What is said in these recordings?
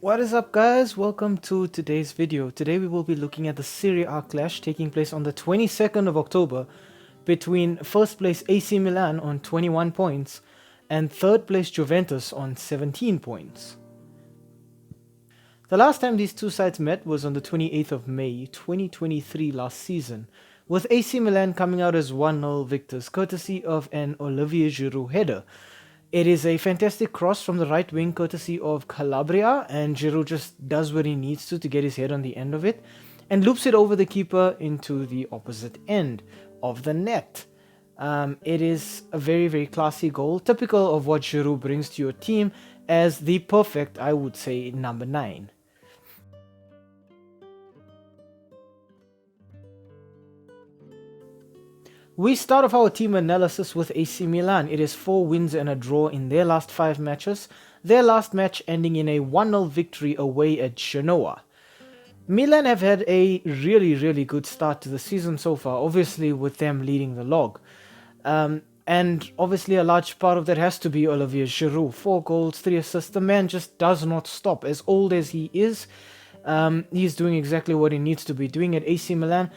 What is up, guys? Welcome to today's video. Today we will be looking at the Serie A clash taking place on the 22nd of October between first place AC Milan on 21 points and third place Juventus on 17 points. The last time these two sides met was on the 28th of May 2023 last season, with AC Milan coming out as 1-0 victors courtesy of an Olivier Giroud header. It is a fantastic cross from the right wing courtesy of Calabria, and Giroud just does what he needs to get his head on the end of it and loops it over the keeper into the opposite end of the net. It is a very classy goal, typical of what Giroud brings to your team as the perfect, I would say, number 9. We start off our team analysis with AC Milan. It is 4 wins and a draw in their last 5 matches, their last match ending in a 1-0 victory away at Genoa. Milan have had a really good start to the season so far, obviously with them leading the log. And obviously a large part of that has to be Olivier Giroud. 4 goals, 3 assists. The man just does not stop. As old as he is, he's doing exactly what he needs to be doing at AC Milan.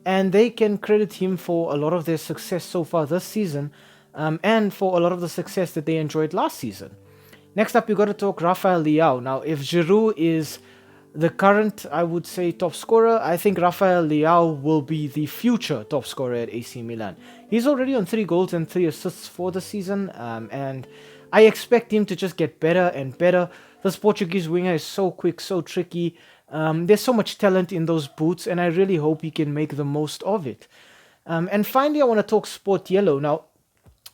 And they can credit him for a lot of their success so far this season, and for a lot of the success that they enjoyed last season. Next up, we got to talk Rafael Leao. Now, if Giroud is the current, I would say, top scorer, I think Rafael Leao will be the future top scorer at AC Milan. He's already on 3 goals and 3 assists for the season, and I expect him to just get better and better. This Portuguese winger is so quick, so tricky. There's so much talent in those boots, and I really hope he can make the most of it. And finally, I want to talk Sportiello. Now,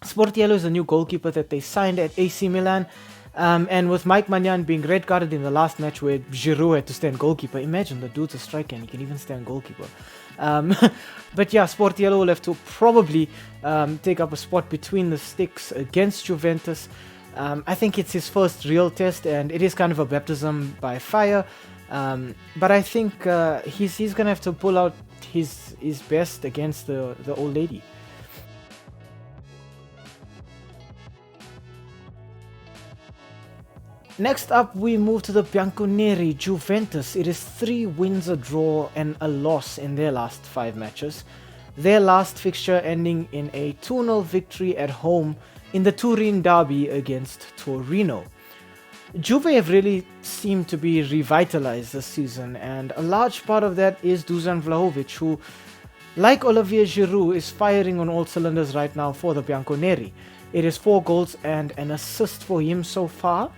Sportiello is a new goalkeeper that they signed at AC Milan. And with Mike Maignan being red carded in the last match where Giroud had to stand goalkeeper, imagine the dude's a striker and he can even stand goalkeeper. But yeah, Sportiello will have to probably take up a spot between the sticks against Juventus. I think it's his first real test, and it is kind of a baptism by fire. But I think he's gonna have to pull out his best against the old lady. Next up, we move to the Bianconeri Juventus. It is 3 wins, a draw, and a loss in their last 5 matches. Their last fixture ending in a 2-0 victory at home in the Turin derby against Torino. Juve have really seemed to be revitalized this season, and a large part of that is Dusan Vlahovic, who, like Olivier Giroud, is firing on all cylinders right now for the Bianconeri. It is 4 goals and an assist for him so far.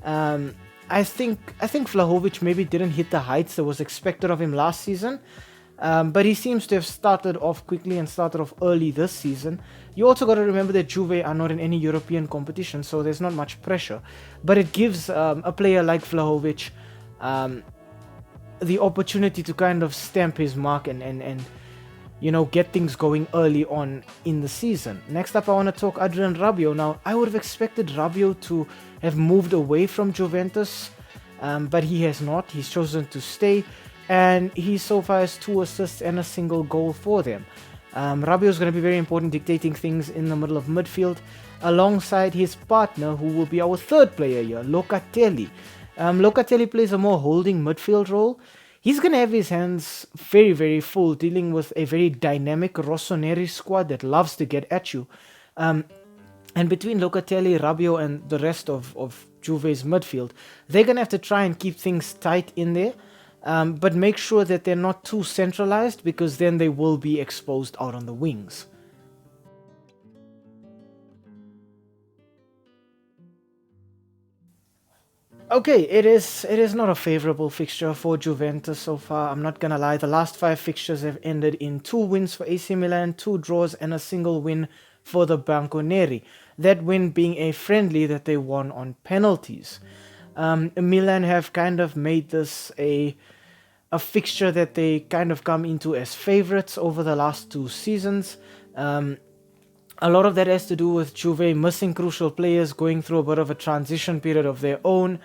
I think Vlahovic maybe didn't hit the heights that was expected of him last season, but he seems to have started off quickly and started off early this season. You also got to remember that Juve are not in any European competition, so there's not much pressure. But it gives a player like Vlahovic the opportunity to kind of stamp his mark and you know, get things going early on in the season. Next up, I want to talk Adrien Rabiot. Now, I would have expected Rabiot to have moved away from Juventus, but he has not. He's chosen to stay, and he so far has 2 assists and a single goal for them. Rabiot is going to be very important, dictating things in the middle of midfield, alongside his partner, who will be our 3rd player here, Locatelli. Locatelli plays a more holding midfield role. He's going to have his hands very full, dealing with a very dynamic Rossoneri squad that loves to get at you. And between Locatelli, Rabiot, and the rest of Juve's midfield, they're going to have to try and keep things tight in there, but make sure that they're not too centralized, because then they will be exposed out on the wings. Okay, it is not a favorable fixture for Juventus so far. I'm not gonna lie. The last 5 fixtures have ended in 2 wins for AC Milan, 2 draws, and a single win for the Bianconeri. That win being a friendly that they won on penalties. Milan have kind of made this a fixture that they kind of come into as favorites over the last 2 seasons. A lot of that has to do with Juve missing crucial players, going through a bit of a transition period of their own,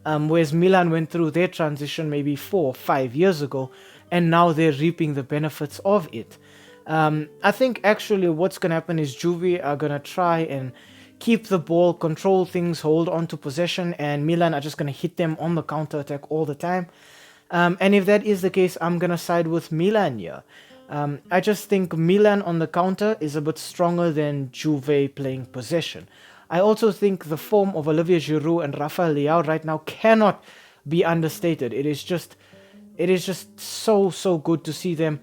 whereas Milan went through their transition maybe 4 or 5 years ago, and now they're reaping the benefits of it. I think actually what's going to happen is Juve are going to try and keep the ball, control things, hold on to possession, and Milan are just going to hit them on the counter attack all the time. And if that is the case, I'm going to side with Milan here. I just think Milan on the counter is a bit stronger than Juve playing possession. I also think the form of Olivier Giroud and Rafael Leao right now cannot be understated. It is just so good to see them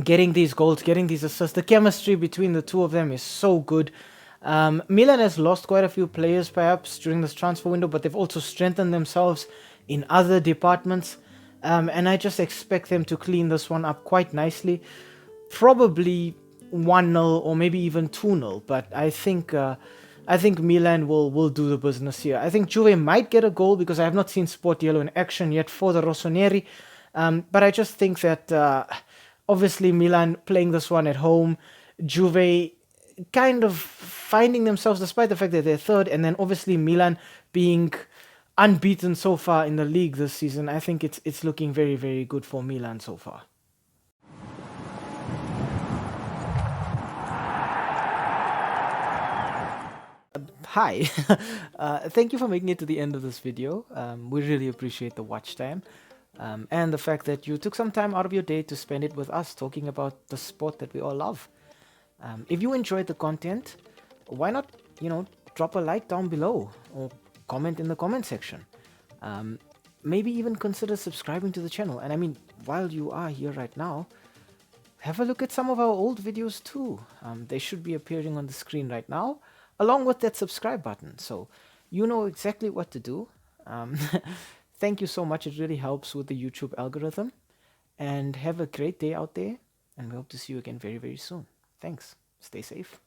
getting these goals, getting these assists. The chemistry between the two of them is so good. Milan has lost quite a few players perhaps during this transfer window, but they've also strengthened themselves in other departments. And I just expect them to clean this one up quite nicely. Probably 1-0 or maybe even 2-0, but I think Milan will do the business here. I think Juve might get a goal because I have not seen Sport Yellow in action yet for the Rossoneri. But I just think that obviously Milan playing this one at home, Juve kind of finding themselves despite the fact that they're third, and then obviously Milan being unbeaten so far in the league this season. I think it's looking very, very good for Milan so far. Hi, thank you for making it to the end of this video. We really appreciate the watch time and the fact that you took some time out of your day to spend it with us talking about the sport that we all love. If you enjoyed the content, why not, drop a like down below or comment in the comment section. Maybe even consider subscribing to the channel. And I mean, while you are here right now, have a look at some of our old videos too. They should be appearing on the screen right now, along with that subscribe button. So you know exactly what to do. Thank you so much. It really helps with the YouTube algorithm. And have a great day out there. And we hope to see you again very, very soon. Thanks. Stay safe.